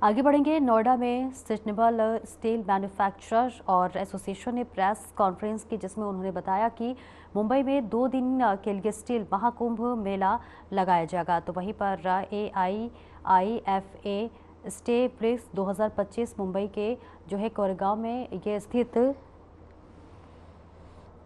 आगे बढ़ेंगे। नोएडा में सस्टेनेबल स्टील मैन्युफैक्चरर और एसोसिएशन ने प्रेस कॉन्फ्रेंस की, जिसमें उन्होंने बताया कि मुंबई में 2 दिन के लिए स्टील महाकुंभ मेला लगाया जाएगा। तो वहीं पर AIIFA स्टे ब्रिक्स 2025 मुंबई के जो है कोरेगांव में ये स्थित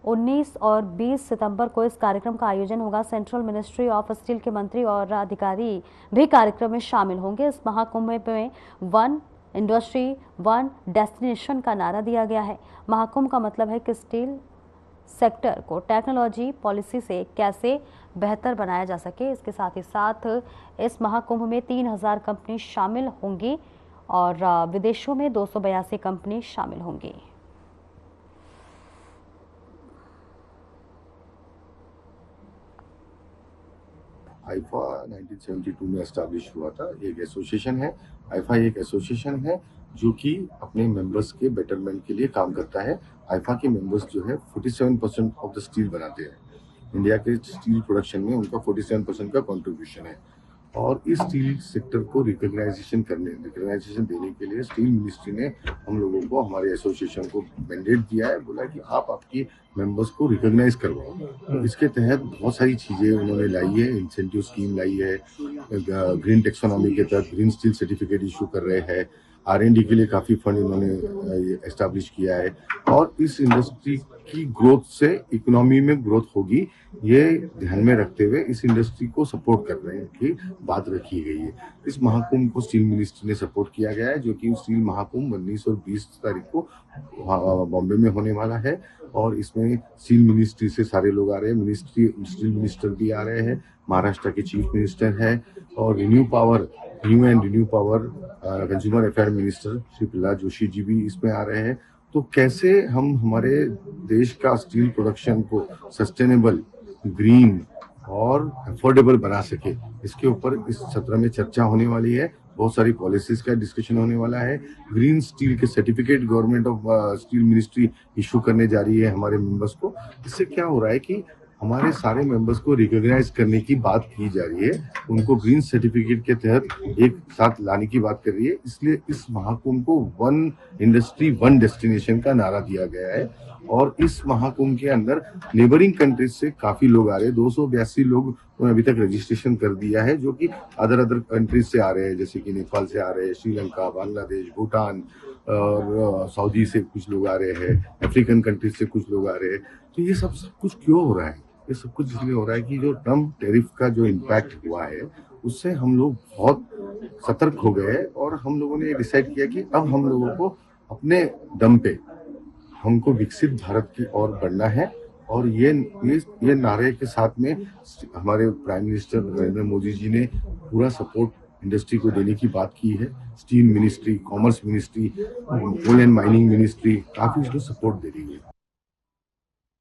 19 और 20 सितंबर को इस कार्यक्रम का आयोजन होगा। सेंट्रल मिनिस्ट्री ऑफ स्टील के मंत्री और अधिकारी भी कार्यक्रम में शामिल होंगे। इस महाकुंभ में वन इंडस्ट्री वन डेस्टिनेशन का नारा दिया गया है। महाकुंभ का मतलब है कि स्टील सेक्टर को टेक्नोलॉजी पॉलिसी से कैसे बेहतर बनाया जा सके। इसके साथ ही साथ इस महाकुंभ में 3000 कंपनी शामिल होंगी और विदेशों में 282 कंपनी शामिल होंगी। आईफा 1972 में एस्टैब्लिश हुआ था। एक एसोसिएशन है। आईफा एक एसोसिएशन है जो कि अपने मेंबर्स के बेटरमेंट के लिए काम करता है। आईफा के मेंबर्स जो है 47% ऑफ द स्टील बनाते हैं। इंडिया के स्टील प्रोडक्शन में उनका 47% का कंट्रीब्यूशन है। और इस स्टील सेक्टर को रिकॉग्नाइजेशन देने के लिए स्टील मिनिस्ट्री ने हम लोगों को, हमारे एसोसिएशन को मैंडेट दिया है। बोला कि आप आपकी मेंबर्स को रिकॉग्नाइज करवाओ। तो इसके तहत बहुत सारी चीज़ें उन्होंने लाई है। इंसेंटिव स्कीम लाई है, ग्रीन टेक्सोनॉमी के तहत ग्रीन स्टील सर्टिफिकेट इशू कर रहे हैं। R&D के लिए काफ़ी फंड इन्होंने एस्टैब्लिश किया है। और इस इंडस्ट्री की ग्रोथ से इकोनॉमी में ग्रोथ होगी, ये ध्यान में रखते हुए इस इंडस्ट्री को सपोर्ट करने की बात रखी गई है। इस महाकुंभ को स्टील मिनिस्ट्री ने सपोर्ट किया गया है, जो कि स्टील महाकुंभ 19 और 20 तारीख को बॉम्बे में होने वाला है। और इसमें स्टील मिनिस्ट्री से सारे लोग आ रहे हैं। स्टील मिनिस्टर भी आ रहे हैं, महाराष्ट्र के चीफ मिनिस्टर है, और new and renew power consumer affair minister Shri Prahlad Joshi ji भी इसमें आ रहे हैं। तो कैसे हम हमारे देश का स्टील प्रोडक्शन को सस्टेनेबल, ग्रीन और अफोर्डेबल बना सके, इसके ऊपर इस सत्र में चर्चा होने वाली है। बहुत सारी पॉलिसीज का डिस्कशन होने वाला है। ग्रीन स्टील के certificate government of steel ministry issue करने जा रही है हमारे मेंबर्स को। इससे क्या हो रहा है कि हमारे सारे मेंबर्स को रिकॉग्नाइज करने की बात की जा रही है, उनको ग्रीन सर्टिफिकेट के तहत एक साथ लाने की बात कर रही है। इसलिए इस महाकुंभ को वन इंडस्ट्री वन डेस्टिनेशन का नारा दिया गया है। और इस महाकुंभ के अंदर नेबरिंग कंट्रीज से काफी लोग आ रहे हैं। 282 लोग अभी तक रजिस्ट्रेशन कर दिया है, जो कि अदर कंट्रीज से आ रहे हैं, जैसे कि नेपाल से आ रहे हैं, श्रीलंका, बांग्लादेश, भूटान और सऊदी से कुछ लोग आ रहे हैं, अफ्रीकन कंट्रीज से कुछ लोग आ रहे हैं। तो ये सब कुछ क्यों हो रहा है? ये सब कुछ इसलिए हो रहा है कि जो ट्रम्प टैरिफ का जो इम्पैक्ट हुआ है, उससे हम लोग बहुत सतर्क हो गए। और हम लोगों ने डिसाइड किया कि अब हम लोगों को अपने दम पे हमको विकसित भारत की ओर बढ़ना है। और ये नारे के साथ में हमारे प्राइम मिनिस्टर नरेंद्र मोदी जी ने पूरा सपोर्ट इंडस्ट्री को देने की बात की है। Steel ministry, commerce ministry, coal and mining ministry, काफी उसको सपोर्ट दे रही है।